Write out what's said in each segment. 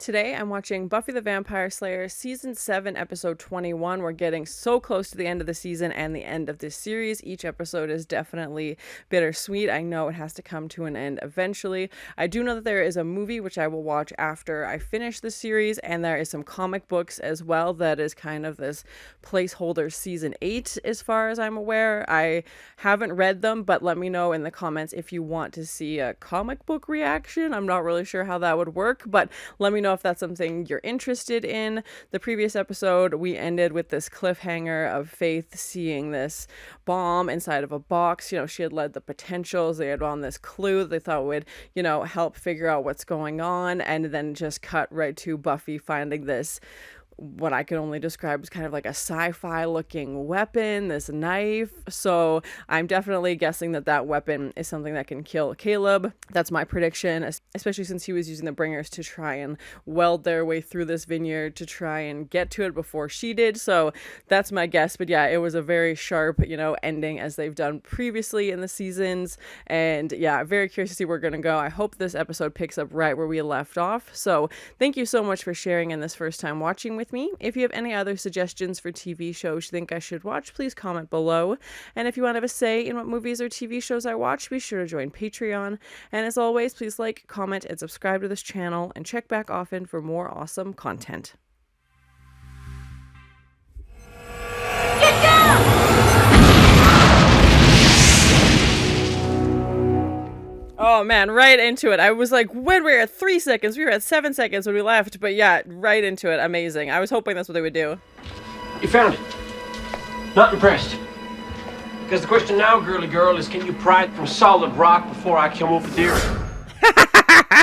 Today I'm watching Buffy the Vampire Slayer Season 7, Episode 21. We're getting so close to the end of the season and the end of this series. Each episode is definitely bittersweet. I know it has to come to an end eventually. I do know that there is a movie which I will watch after I finish the series, and there is some comic books as well that is kind of this placeholder Season 8 as far as I'm aware. I haven't read them, but let me know in the comments if you want to see a comic book reaction. I'm not really sure how that would work, but let me know if that's something you're interested in. The previous episode, we ended with this cliffhanger of Faith seeing this bomb inside of a box. You know, she had led the potentials. They had on this clue that they thought would, you know, help figure out what's going on, and then just cut right to Buffy finding this, what I can only describe as kind of like a sci-fi looking weapon, this knife. So I'm definitely guessing that that weapon is something that can kill Caleb. That's my prediction, especially since he was using the bringers to try and weld their way through this vineyard to try and get to it before she did. So that's my guess. But yeah, it was a very sharp, you know, ending as they've done previously in the seasons. And yeah, very curious to see where we're going to go. I hope this episode picks up right where we left off. So thank you so much for sharing in this first time watching with me. If you have any other suggestions for TV shows you think I should watch, please comment below. And if you want to have a say in what movies or TV shows I watch, be sure to join Patreon. And as always, please like, comment, and subscribe to this channel, and check back often for more awesome content. Get down! Oh man, right into it. I was like, when we were at 3 seconds, we were at 7 seconds when we left, but yeah, right into it. Amazing. I was hoping that's what they would do. You found it. Not impressed. Because the question now, girly girl, is can you pry it from solid rock before I come over there?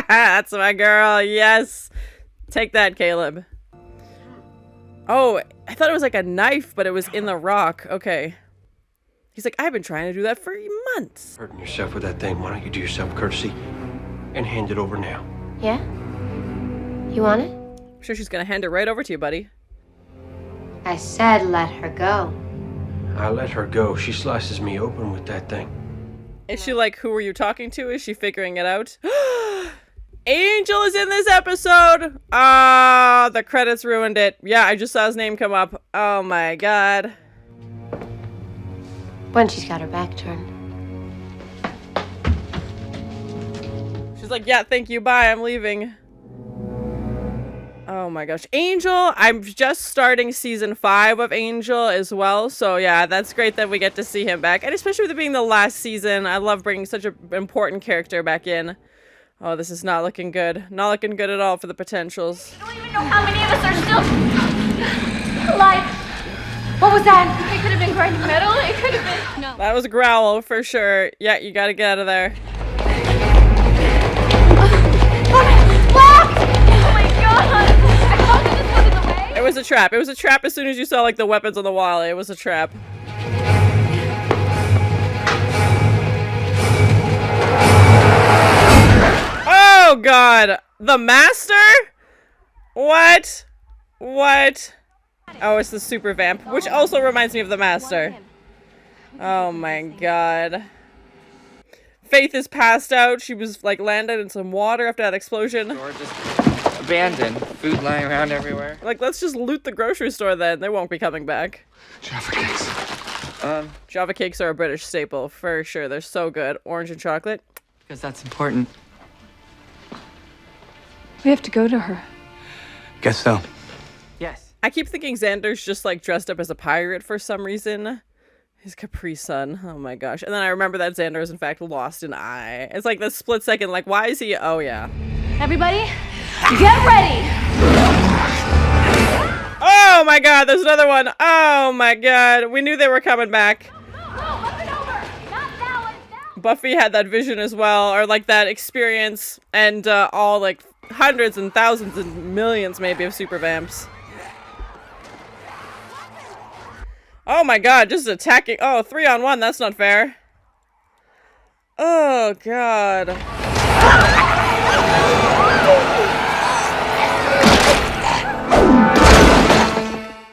That's my girl. Yes. Take that, Caleb. Oh, I thought it was like a knife, but it was in the rock. Okay. He's like, I've been trying to do that for months. Hurting yourself with that thing. Why don't you do yourself a courtesy and hand it over now? Yeah? You want it? I'm sure she's gonna hand it right over to you, buddy. I said let her go. I let her go. She slices me open with that thing. Is she like, who are you talking to? Is she figuring it out? Angel is in this episode! Ah, the credits ruined it. Yeah, I just saw his name come up. Oh my god. When she's got her back turned. She's like, yeah, thank you, bye, I'm leaving. Oh my gosh. Angel, I'm just starting season 5 of Angel as well, so yeah, that's great that we get to see him back, and especially with it being the last season. I love bringing such an important character back in. Oh, this is not looking good. Not looking good at all for the potentials. I don't even know how many of us are still alive. What was that? It could have been grinding metal. It could have been... No. That was a growl for sure. Yeah, you gotta get out of there. Locked! Oh my god! I thought it just was in the way. It was a trap. It was a trap as soon as you saw like the weapons on the wall. It was a trap. Oh god! The master? What? What? Oh, it's the super vamp, which also reminds me of the master. Oh my god. Faith is passed out. She was like landed in some water after that explosion. Or just abandoned. Food lying around everywhere. Like, let's just loot the grocery store then. They won't be coming back. Jaffa cakes. Java cakes are a British staple, for sure. They're so good. Orange and chocolate. Because that's important. We have to go to her. Guess so. Yes. I keep thinking Xander's just like dressed up as a pirate for some reason. His Capri Sun. Oh my gosh. And then I remember that Xander is in fact lost an eye. It's like this split second, like, why is he? Oh yeah. Everybody, get ready! Oh my god, there's another one. Oh my god. We knew they were coming back. No, up and over! Not now, and now! Buffy had that vision as well, or like that experience, and all like hundreds and thousands and millions maybe of super vamps. Oh my god, just attacking. Oh, 3-on-1, that's not fair. Oh god.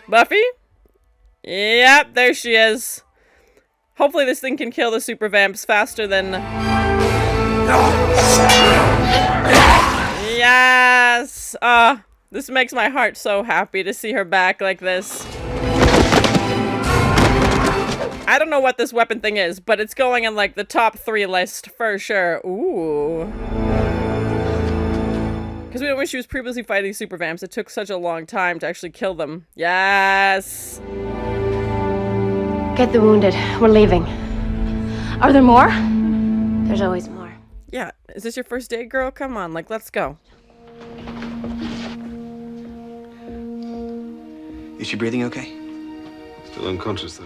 Buffy? Yep, there she is. Hopefully this thing can kill the super vamps faster than... Yes! This makes my heart so happy to see her back like this. I don't know what this weapon thing is, but it's going in like the top 3 list for sure. Ooh. Because we know when she was previously fighting super vamps, it took such a long time to actually kill them. Yes! Get the wounded. We're leaving. Are there more? There's always more. Yeah, is this your first day, girl? Come on, like, let's go. Is she breathing okay? Still unconscious, though.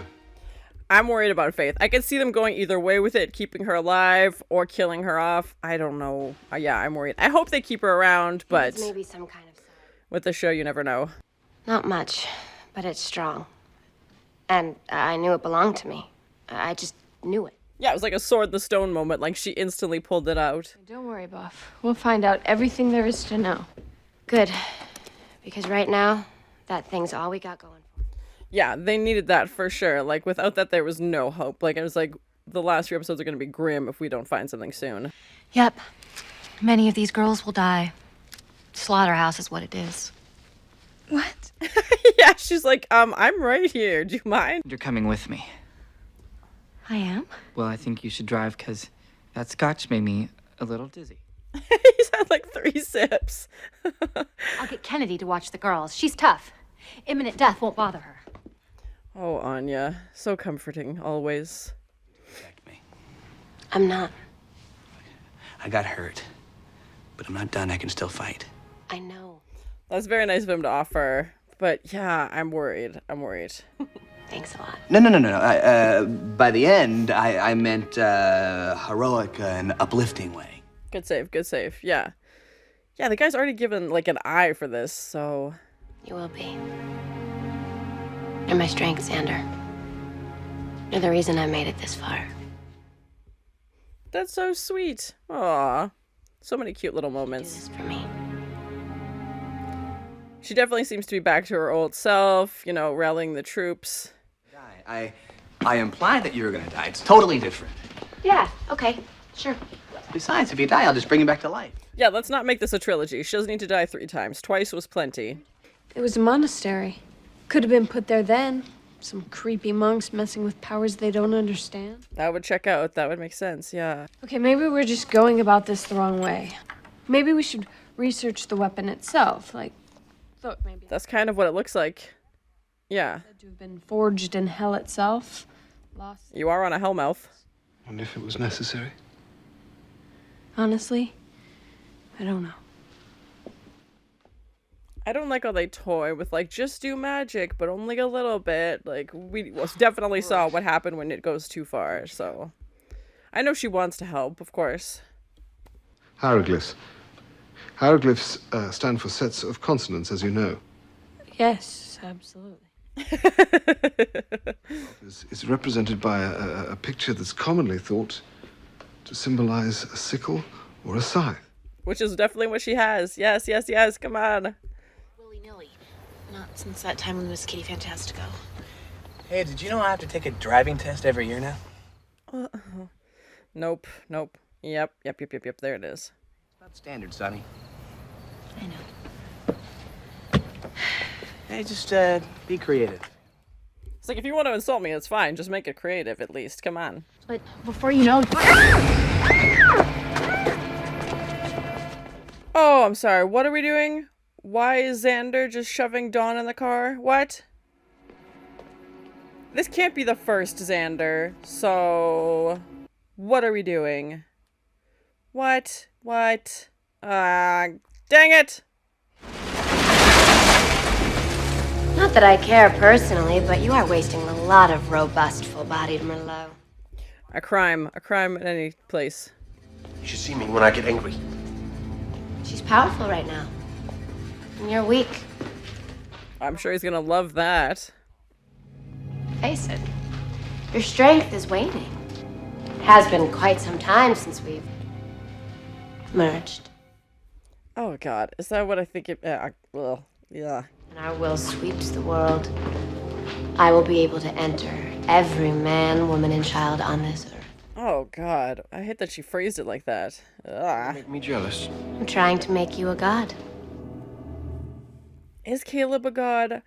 I'm worried about Faith. I could see them going either way with it, keeping her alive or killing her off. I don't know. Yeah, I'm worried. I hope they keep her around, but Maybe some kind of... with the show, you never know. Not much, but it's strong. And I knew it belonged to me. I just knew it. Yeah, it was like a sword in the stone moment. Like, she instantly pulled it out. Don't worry, Buff. We'll find out everything there is to know. Good. Because right now, that thing's all we got going. Yeah, they needed that for sure. Like, without that, there was no hope. Like, it was like, the last 3 episodes are going to be grim if we don't find something soon. Yep. Many of these girls will die. Slaughterhouse is what it is. What? Yeah, she's like, I'm right here. Do you mind? You're coming with me. I am? Well, I think you should drive because that scotch made me a little dizzy. He's had like 3 sips. I'll get Kennedy to watch the girls. She's tough. Imminent death won't bother her. Oh, Anya. So comforting, always. Protect me. I'm not. I got hurt, but I'm not done. I can still fight. I know. That's very nice of him to offer. But yeah, I'm worried. I'm worried. Thanks a lot. No. By the end, I meant heroic and uplifting way. Good save, good save. Yeah. Yeah, the guy's already given like an eye for this, so... You will be. You're my strength, Xander. You're the reason I made it this far. That's so sweet. Aw. So many cute little Do moments. this for me. She definitely seems to be back to her old self, you know, rallying the troops. I implied that you were gonna die. It's totally different. Yeah, okay, sure. Besides, if you die, I'll just bring you back to life. Yeah, let's not make this a trilogy. She doesn't need to die 3 times. Twice was plenty. It was a monastery. Could have been put there then. Some creepy monks messing with powers they don't understand. That would check out. That would make sense, yeah. Okay, maybe we're just going about this the wrong way. Maybe we should research the weapon itself. Like, look, maybe That's kind of what it looks like. Yeah. said to have been forged in hell itself. Lost. You are on a hellmouth. And if it was necessary? Honestly, I don't know. I don't like how they toy with, like, just do magic, but only a little bit. Like, we definitely saw what happened when it goes too far, so... I know she wants to help, of course. Hieroglyphs. Hieroglyphs stand for sets of consonants, as you know. Yes, absolutely. It's represented by a picture that's commonly thought to symbolize a sickle or a scythe. Which is definitely what she has. Yes, yes, yes, come on. Willy-nilly. Not since that time when Miss Kitty Fantastico. Hey, did you know I have to take a driving test every year now? Nope. Yep, there it is. It's not standard, Sonny. I know. Hey, just be creative. It's like, if you want to insult me, it's fine. Just make it creative, at least. Come on. But before you know... Oh, I'm sorry. What are we doing? Why is Xander just shoving Dawn in the car? What? This can't be the first Xander, so... What are we doing? What? Dang it! Not that I care personally, but you are wasting a lot of robust, full-bodied Merlot. A crime in any place. You should see me when I get angry. She's powerful right now. And you're weak. I'm sure he's gonna love that. Face it. Your strength is waning. It has been quite some time since we've merged. Oh god, is that what I think it... well, yeah. When our will sweeps the world, I will be able to enter every man, woman, and child on this earth. Oh, God. I hate that she phrased it like that. Ugh. Make me jealous. I'm trying to make you a god. Is Caleb a god?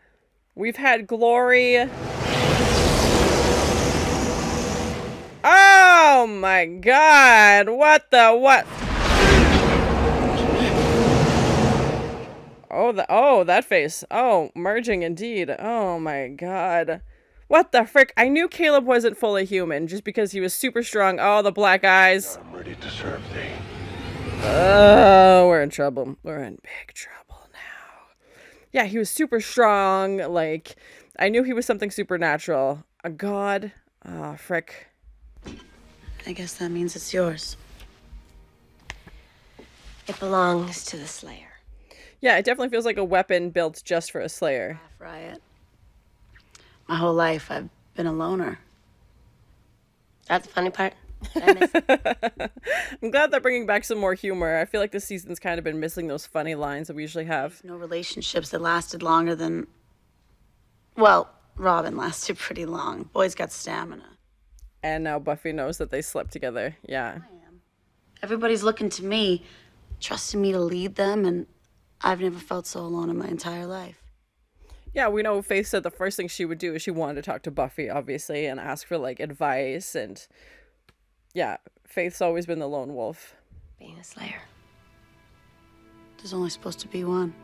We've had Glory. Oh, my God. What? Oh, that face. Oh, merging indeed. Oh, my God. What the frick? I knew Caleb wasn't fully human just because he was super strong. Oh, the black eyes. I'm ready to serve thee. Oh, we're in trouble. We're in big trouble now. Yeah, he was super strong. Like, I knew he was something supernatural. A god. Oh, frick. I guess that means it's yours. It belongs to the Slayer. Yeah, it definitely feels like a weapon built just for a Slayer. Riot. My whole life, I've been a loner. That's the funny part. I miss it. I'm glad they're bringing back some more humor. I feel like this season's kind of been missing those funny lines that we usually have. No relationships that lasted longer than... Well, Robin lasted pretty long. Boy's got stamina. And now Buffy knows that they slept together. Yeah. Everybody's looking to me, trusting me to lead them, and I've never felt so alone in my entire life. Yeah, we know Faith said the first thing she would do is she wanted to talk to Buffy, obviously, and ask for, like, advice. And, yeah, Faith's always been the lone wolf. Being a Slayer. There's only supposed to be one.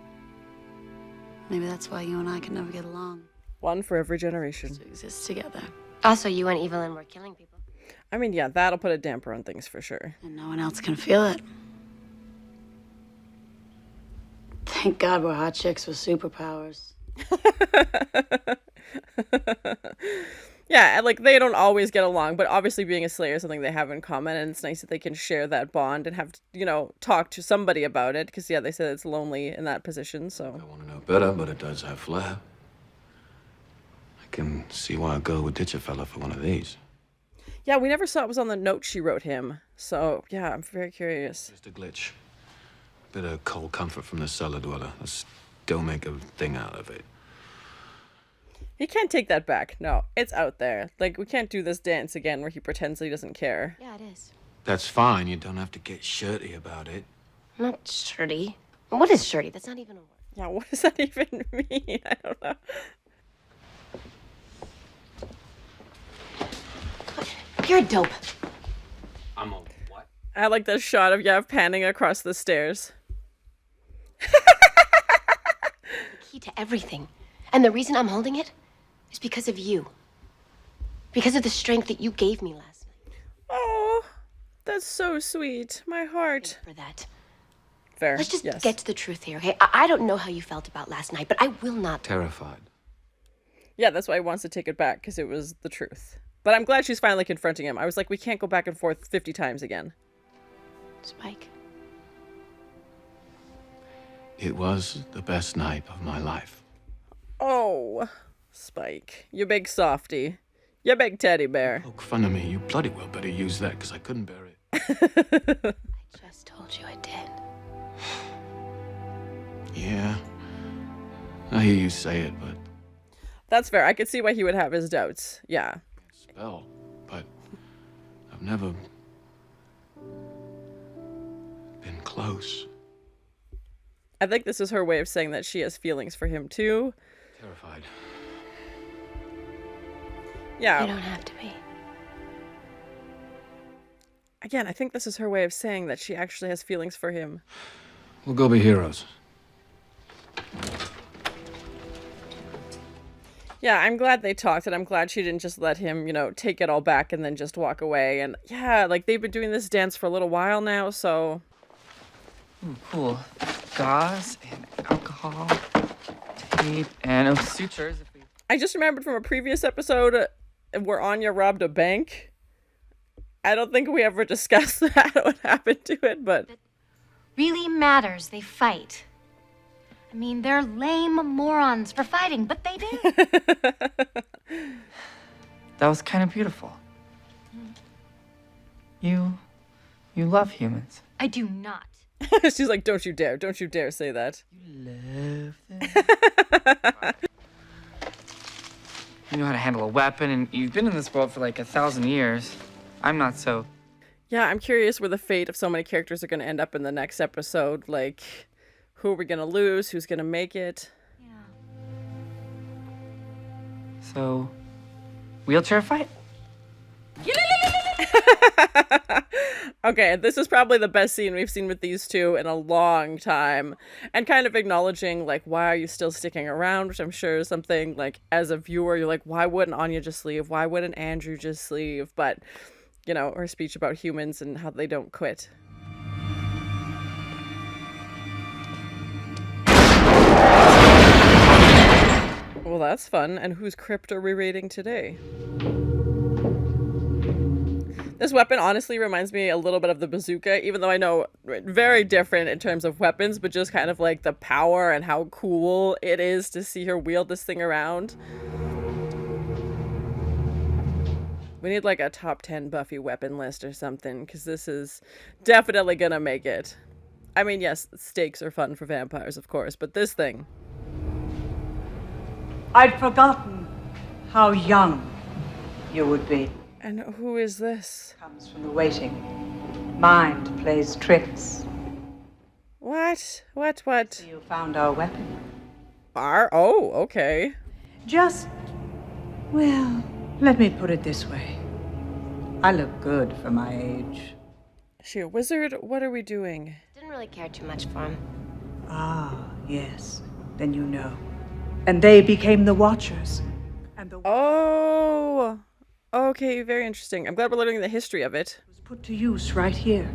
Maybe that's why you and I can never get along. One for every generation. To exist together. Also, you and Evelyn were killing people. I mean, yeah, that'll put a damper on things for sure. And no one else can feel it. Thank God we're hot chicks with superpowers. Yeah, like, they don't always get along, but obviously being a Slayer is something they have in common, and it's nice that they can share that bond and have, you know, talk to somebody about it, because, yeah, they said it's lonely in that position, so. I want to know better, but it does have flair. I can see why a girl would ditch a fella for one of these. Yeah, we never saw it was on the note she wrote him, so, yeah, I'm very curious. Just a glitch. Bit of cold comfort from the cellar dweller. Let's still make a thing out of it. He can't take that back. No, it's out there. Like, we can't do this dance again where he pretends he doesn't care. Yeah, it is. That's fine. You don't have to get shirty about it. Not shirty. What is shirty? That's not even a word. Yeah, what does that even mean? I don't know. You're a dope. I'm a what? I like that shot of Yav panning across the stairs. The key to everything. And the reason I'm holding it is because of you. Because of the strength that you gave me last night. Oh, that's so sweet. My heart. For that. Fair. Let's just yes. get to the truth here, okay? I don't know how you felt about last night, but I will not. Terrified. Yeah, that's why he wants to take it back, because it was the truth. But I'm glad she's finally confronting him. I was like, we can't go back and forth 50 times again. Spike. It was the best night of my life. Oh, Spike. You big softy. You big teddy bear. Poke fun of me. You bloody well better use that, because I couldn't bear it. I just told you I did. Yeah. I hear you say it, but... That's fair. I could see why he would have his doubts. Yeah. Spell, but I've never been close. I think this is her way of saying that she has feelings for him too. Terrified. Yeah. You don't have to be. Again, I think this is her way of saying that she actually has feelings for him. We'll go be heroes. Yeah, I'm glad they talked, and I'm glad she didn't just let him, you know, take it all back and then just walk away. And yeah, like, they've been doing this dance for a little while now, so... Ooh, cool. Gauze and alcohol, tape, and sutures. If we... I just remembered from a previous episode where Anya robbed a bank. I don't think we ever discussed that, what happened to it, but... That really matters. They fight. I mean, they're lame morons for fighting, but they did. That was kind of beautiful. You love humans. I do not. She's like, don't you dare say that. You love them. You know how to handle a weapon, and you've been in this world for like 1,000 years. I'm not so. Yeah, I'm curious where the fate of so many characters are going to end up in the next episode. Like, who are we going to lose? Who's going to make it? So, wheelchair fight? Okay, this is probably the best scene we've seen with these two in a long time. And kind of acknowledging, like, why are you still sticking around? Which I'm sure is something, like, as a viewer, you're like, why wouldn't Anya just leave? Why wouldn't Andrew just leave? But, you know, her speech about humans and how they don't quit. Well, that's fun. And whose crypt are we raiding today? This weapon honestly reminds me a little bit of the bazooka, even though I know very different in terms of weapons, but just kind of like the power and how cool it is to see her wield this thing around. We need like a top 10 Buffy weapon list or something, because this is definitely gonna make it. I mean, yes, stakes are fun for vampires, of course, but this thing. I'd forgotten how young you would be. And who is this? Comes from the waiting. Mind plays tricks. What? So you found our weapon. Oh, okay. Just, well, let me put it this way. I look good for my age. Is she a wizard? What are we doing? Didn't really care too much for him. Ah, yes. Then you know. And they became the Watchers. And the Oh, okay, very interesting. I'm glad we're learning the history of it. was put to use right here.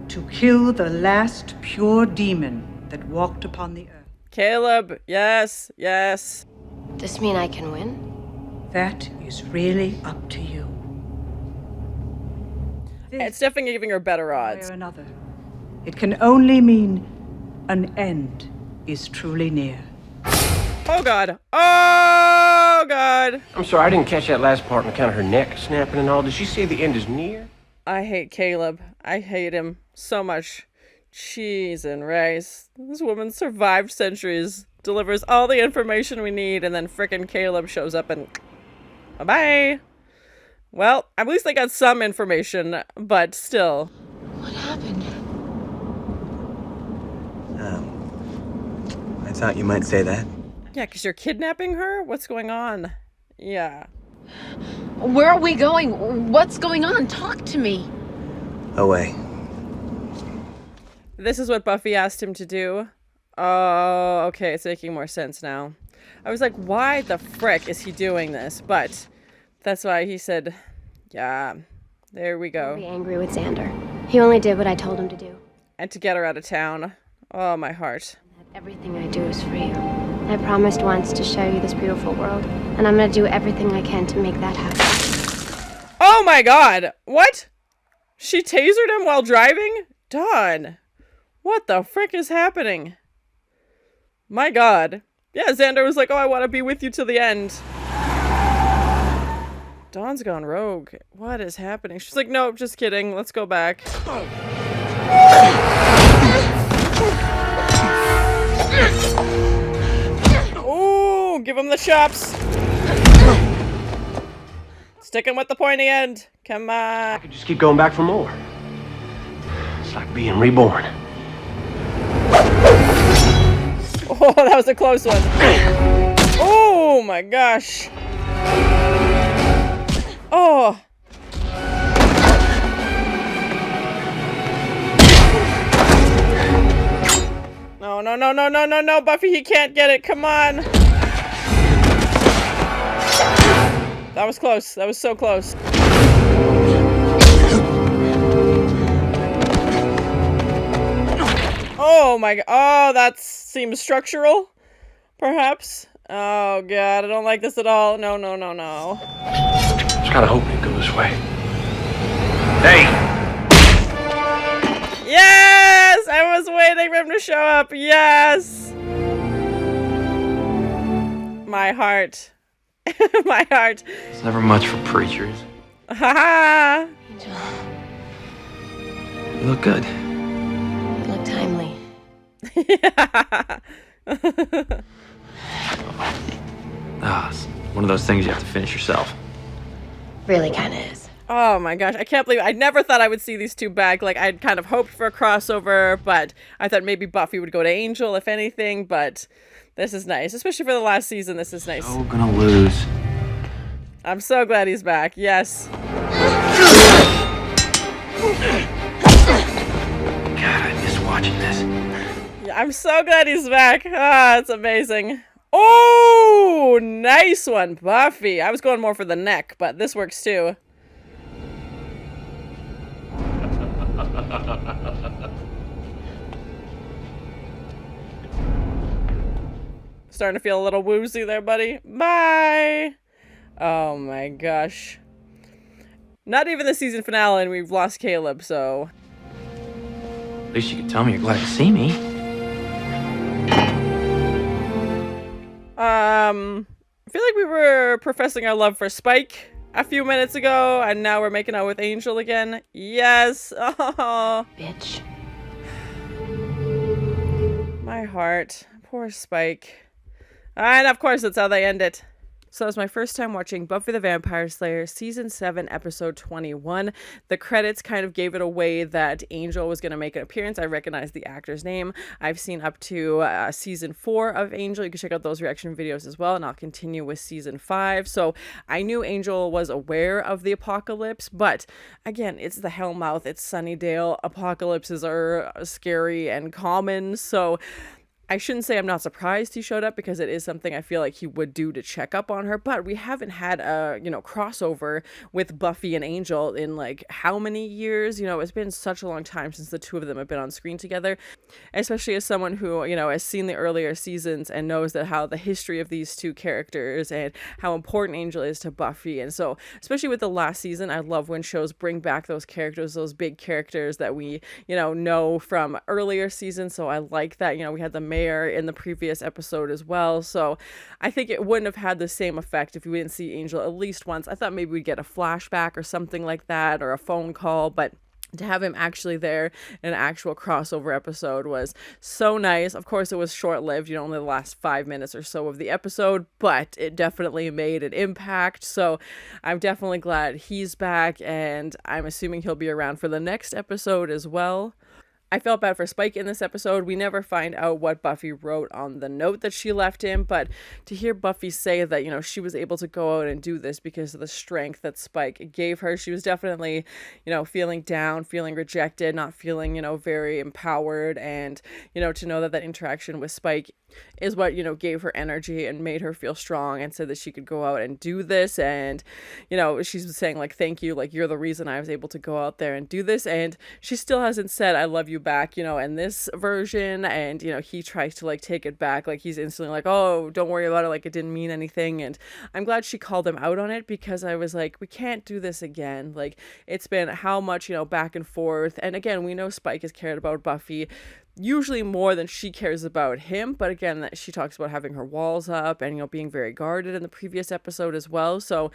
To kill the last pure demon that walked upon the earth. Caleb, yes, yes. Does this mean I can win? That is really up to you. It's definitely giving her better odds. Or another. It can only mean an end is truly near. Oh god. Oh god. I'm sorry, I didn't catch that last part on account of her neck snapping and all. Did she say the end is near? I hate Caleb. I hate him so much. Cheese and rice. This woman survived centuries, delivers all the information we need, and then frickin' Caleb shows up and bye-bye. Well, at least they got some information, but still. What happened? I thought you might say that. Yeah, because you're kidnapping her? What's going on? Yeah. Where are we going? What's going on? Talk to me. Away. This is what Buffy asked him to do. Oh, okay, it's making more sense now. I was like, why the frick is he doing this? But that's why he said, yeah, there we go. I'll be angry with Xander. He only did what I told him to do. And to get her out of town. Oh, my heart. Everything I do is for you. I promised once to show you this beautiful world, and I'm gonna do everything I can to make that happen. Oh my god! What? She tasered him while driving? Dawn. What the frick is happening? My god. Yeah, Xander was like, oh, I want to be with you to the end. Dawn's gone rogue. What is happening? She's like, nope, just kidding. Let's go back. Ooh, give him the chops. Stick him with the pointy end. Come on. I could just keep going back for more. It's like being reborn. Oh, that was a close one. Oh my gosh. Oh. No, no, no, no, no, no, no, Buffy, he can't get it. Come on. That was close. That was so close. Oh my god. Oh, that seems structural, perhaps. Oh god, I don't like this at all. No, no, no, no. Just kind of hoping it goes this way. Hey! Yes! I was waiting for him to show up. Yes! My heart. My heart. It's never much for preachers. Haha! You look good. You look timely. Yeah. Ah, it's one of those things you have to finish yourself. Really kinda is. Oh, Oh my gosh, I can't believe I never thought I would see these two back. Like, I'd kind of hoped for a crossover, but I thought maybe Buffy would go to Angel, if anything, but this is nice. Especially for the last season, this is nice. Oh, gonna lose. I'm so glad he's back, yes. God, I miss watching this. Yeah, I'm so glad he's back. Ah, it's amazing. Oh, nice one, Buffy. I was going more for the neck, but this works too. Starting to feel a little woozy there, buddy. Bye. Oh my gosh. Not even the season finale and we've lost Caleb, so. At least you can tell me you're glad to see me. I feel like we were professing our love for Spike a few minutes ago, and now we're making out with Angel again. Yes. Oh. Bitch. My heart. Poor Spike. And of course, that's how they end it. So it's my first time watching Buffy the Vampire Slayer Season 7, Episode 21. The credits kind of gave it away that Angel was going to make an appearance. I recognize the actor's name. I've seen up to Season 4 of Angel. You can check out those reaction videos as well, and I'll continue with Season 5. So I knew Angel was aware of the apocalypse, but again, it's the Hellmouth, it's Sunnydale. Apocalypses are scary and common, so I shouldn't say I'm not surprised he showed up, because it is something I feel like he would do to check up on her, but we haven't had a, crossover with Buffy and Angel in like how many years? It's been such a long time since the two of them have been on screen together, especially as someone who, has seen the earlier seasons and knows that how the history of these two characters and how important Angel is to Buffy. And so, especially with the last season, I love when shows bring back those characters, those big characters that we, know from earlier seasons. So I like that, we had the mayor in the previous episode as well, so I think it wouldn't have had the same effect if we didn't see Angel at least once. I thought maybe we'd get a flashback or something like that, or a phone call, but to have him actually there in an actual crossover episode was so nice. Of course, it was short-lived, only the last 5 minutes or so of the episode, but it definitely made an impact, so I'm definitely glad he's back, and I'm assuming he'll be around for the next episode as well. I felt bad for Spike in this episode. We never find out what Buffy wrote on the note that she left him, but to hear Buffy say that, she was able to go out and do this because of the strength that Spike gave her. She was definitely, feeling down, feeling rejected, not feeling, very empowered, and, to know that that interaction with Spike is what, gave her energy and made her feel strong and said that she could go out and do this. And, she's saying like, thank you, like, you're the reason I was able to go out there and do this. And she still hasn't said, I love you back, in this version. And, he tries to like take it back. Like, he's instantly like, oh, don't worry about it. Like, it didn't mean anything. And I'm glad she called him out on it, because I was like, we can't do this again. Like, it's been how much, back and forth. And again, we know Spike has cared about Buffy usually more than she cares about him, but again, that she talks about having her walls up and being very guarded in the previous episode as well. So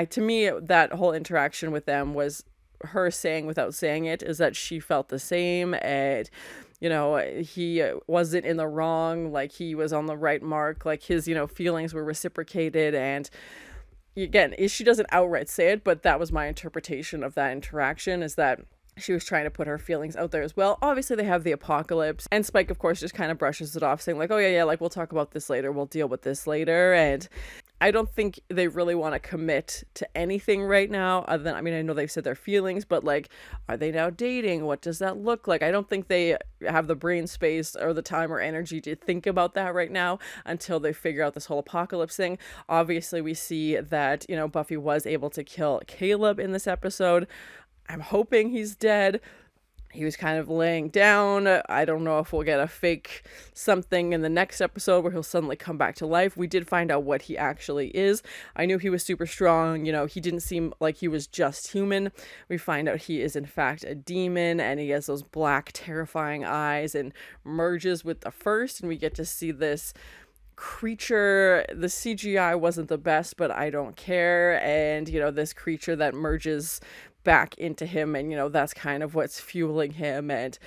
to me, that whole interaction with them was her saying without saying it is that she felt the same, and he wasn't in the wrong, like he was on the right mark, like his feelings were reciprocated. And again, she doesn't outright say it, but that was my interpretation of that interaction, is that she was trying to put her feelings out there as well. Obviously, they have the apocalypse, and Spike, of course, just kind of brushes it off, saying like, oh yeah, like, we'll talk about this later, we'll deal with this later. And I don't think they really want to commit to anything right now, other than, I know they've said their feelings, but like, are they now dating? What does that look like? I don't think they have the brain space or the time or energy to think about that right now until they figure out this whole apocalypse thing. Obviously, we see that, Buffy was able to kill Caleb in this episode. I'm hoping he's dead. He was kind of laying down. I don't know if we'll get a fake something in the next episode where he'll suddenly come back to life. We did find out what he actually is. I knew he was super strong. He didn't seem like he was just human. We find out he is in fact a demon, and he has those black, terrifying eyes and merges with the first, and we get to see this creature. The CGI wasn't the best, but I don't care. And this creature that merges back into him, and that's kind of what's fueling him. And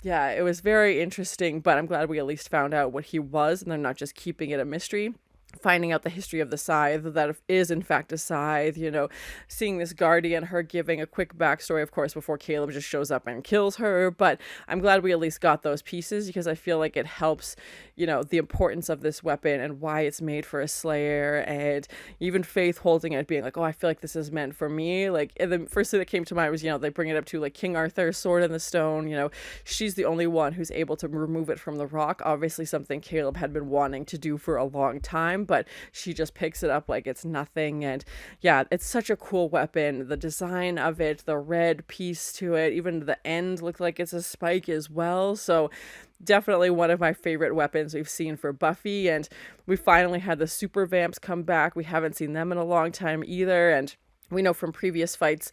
yeah, it was very interesting, but I'm glad we at least found out what he was, and they're not just keeping it a mystery. finding out the history of the scythe, that it is in fact a scythe, seeing this guardian, her giving a quick backstory, of course, before Caleb just shows up and kills her. But I'm glad we at least got those pieces, because I feel like it helps, the importance of this weapon and why it's made for a slayer, and even Faith holding it being like, oh, I feel like this is meant for me. Like, and the first thing that came to mind was, they bring it up to like King Arthur's sword in the stone. She's the only one who's able to remove it from the rock, obviously something Caleb had been wanting to do for a long time, but she just picks it up like it's nothing. And yeah, it's such a cool weapon. The design of it, the red piece to it, even the end looked like it's a spike as well. So definitely one of my favorite weapons we've seen for Buffy. And we finally had the super vamps come back. We haven't seen them in a long time either. And we know from previous fights,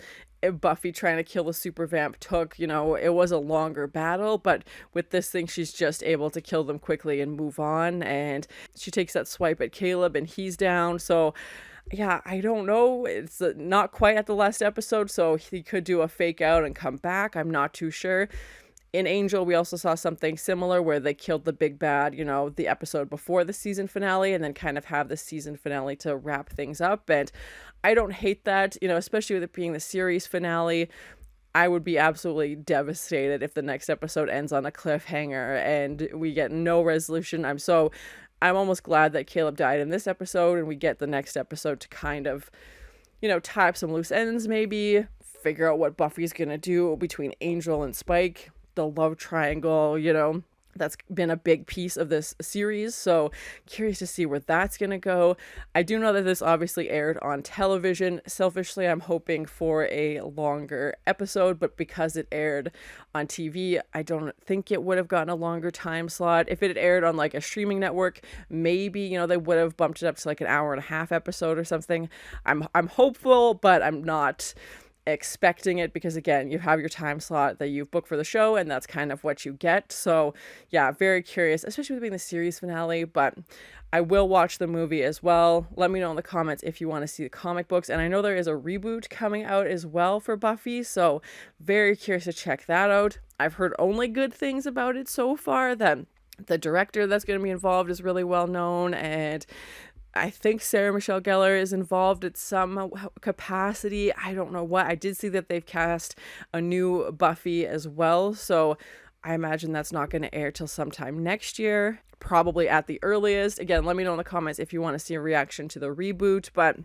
Buffy trying to kill the super vamp took, it was a longer battle, but with this thing, she's just able to kill them quickly and move on. And she takes that swipe at Caleb and he's down. So yeah, I don't know. It's not quite at the last episode, so he could do a fake out and come back. I'm not too sure. In Angel, we also saw something similar where they killed the big bad, the episode before the season finale, and then kind of have the season finale to wrap things up. And I don't hate that, especially with it being the series finale. I would be absolutely devastated if the next episode ends on a cliffhanger and we get no resolution. I'm almost glad that Caleb died in this episode, and we get the next episode to kind of, tie up some loose ends, maybe figure out what Buffy's gonna do between Angel and Spike. The love triangle, that's been a big piece of this series, so curious to see where that's gonna go. I do know that this obviously aired on television. Selfishly, I'm hoping for a longer episode, but because it aired on TV, I don't think it would have gotten a longer time slot. If it had aired on like a streaming network, maybe they would have bumped it up to like an hour and a half episode or something. I'm hopeful, but I'm not expecting it, because again, you have your time slot that you've booked for the show, and that's kind of what you get. So yeah, very curious, especially with being the series finale, but I will watch the movie as well. Let me know in the comments if you want to see the comic books, and I know there is a reboot coming out as well for Buffy, so very curious to check that out. I've heard only good things about it so far, that the director that's going to be involved is really well known, and I think Sarah Michelle Gellar is involved at some capacity. I don't know what. I did see that they've cast a new Buffy as well, so I imagine that's not going to air till sometime next year, probably at the earliest. Again, let me know in the comments if you want to see a reaction to the reboot, but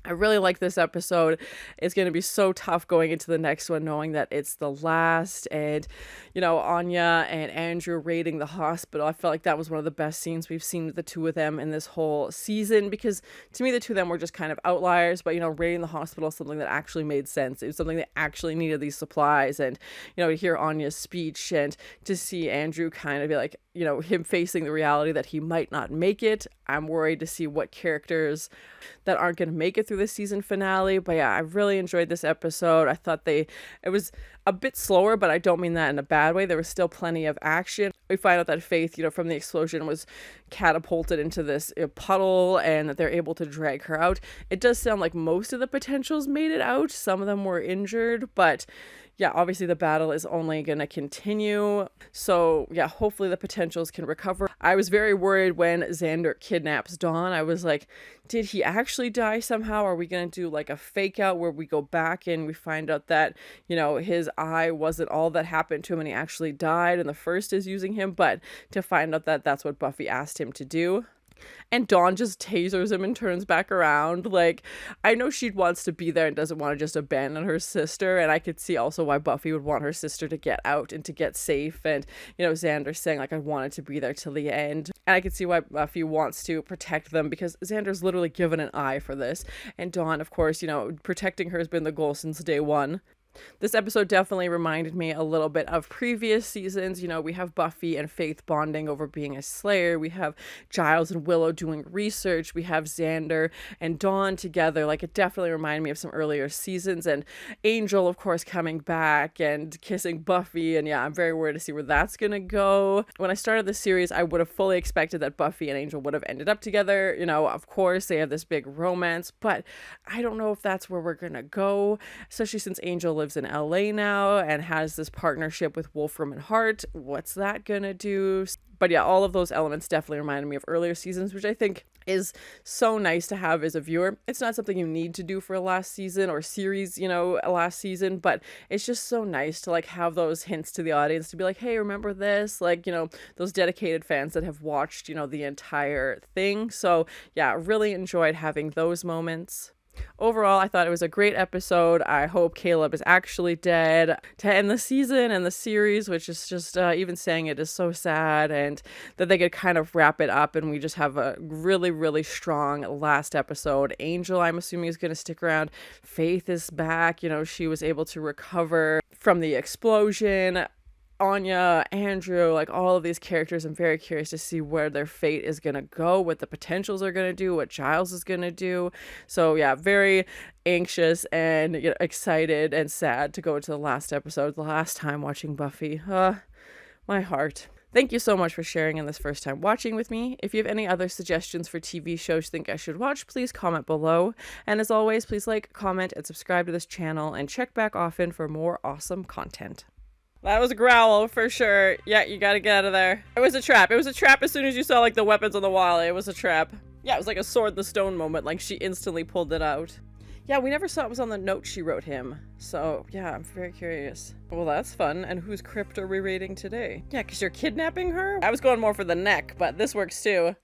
I really like this episode. It's going to be so tough going into the next one, knowing that it's the last, and Anya and Andrew raiding the hospital. I felt like that was one of the best scenes we've seen with the two of them in this whole season, because to me the two of them were just kind of outliers, but raiding the hospital is something that actually made sense. It was something that actually needed these supplies, and to hear Anya's speech and to see Andrew kind of be like, him facing the reality that he might not make it. I'm worried to see what characters that aren't going to make it through the season finale. But yeah, I really enjoyed this episode. I thought it was a bit slower, but I don't mean that in a bad way. There was still plenty of action. We find out that Faith, from the explosion was catapulted into this puddle, and that they're able to drag her out. It does sound like most of the potentials made it out. Some of them were injured, but yeah, obviously the battle is only going to continue. So yeah, hopefully the potentials can recover. I was very worried when Xander kidnaps Dawn. I was like, did he actually die somehow? Are we going to do like a fake out where we go back and we find out that, his eye wasn't all that happened to him and he actually died, and the first is using him, but to find out that that's what Buffy asked him to do. And Dawn just tasers him and turns back around. Like, I know she wants to be there and doesn't want to just abandon her sister. And I could see also why Buffy would want her sister to get out and to get safe. And, Xander saying, like, I wanted to be there till the end. And I could see why Buffy wants to protect them, because Xander's literally given an eye for this. And Dawn, of course, protecting her has been the goal since day one. This episode definitely reminded me a little bit of previous seasons. We have Buffy and Faith bonding over being a Slayer. We have Giles and Willow doing research. We have Xander and Dawn together. Like, it definitely reminded me of some earlier seasons. And Angel, of course, coming back and kissing Buffy. And yeah, I'm very worried to see where that's going to go. When I started the series, I would have fully expected that Buffy and Angel would have ended up together. Of course, they have this big romance, but I don't know if that's where we're going to go, especially since Angel lives in LA now and has this partnership with Wolfram and Hart. What's that gonna do? But yeah, all of those elements definitely reminded me of earlier seasons, which I think is so nice to have as a viewer. It's not something you need to do for a last season or series, you know, a last season, but it's just so nice to like have those hints to the audience to be like, hey, remember this? Like, you know, those dedicated fans that have watched, you know, the entire thing. So yeah, really enjoyed having those moments. Overall, I thought it was a great episode. I hope Caleb is actually dead to end the season and the series, which is just, even saying it is so sad, and that they could kind of wrap it up and we just have a really, really strong last episode. Angel, I'm assuming, is going to stick around. Faith is back. You know, she was able to recover from the explosion. Anya, Andrew, like all of these characters, I'm very curious to see where their fate is going to go, what the potentials are going to do, what Giles is going to do. So yeah, very anxious and, you know, excited and sad to go to the last episode, the last time watching Buffy. My heart. Thank you so much for sharing in this first time watching with me. If you have any other suggestions for TV shows you think I should watch, please comment below. And as always, please like, comment, and subscribe to this channel, and check back often for more awesome content. That was a growl for sure. Yeah, you gotta get out of there. It was a trap. It was a trap as soon as you saw like the weapons on the wall. It was a trap. Yeah, it was like a sword in the stone moment. Like she instantly pulled it out. Yeah, we never saw it was on the note she wrote him. So yeah, I'm very curious. Well, that's fun. And whose crypt are we raiding today? Yeah, because you're kidnapping her? I was going more for the neck, but this works too.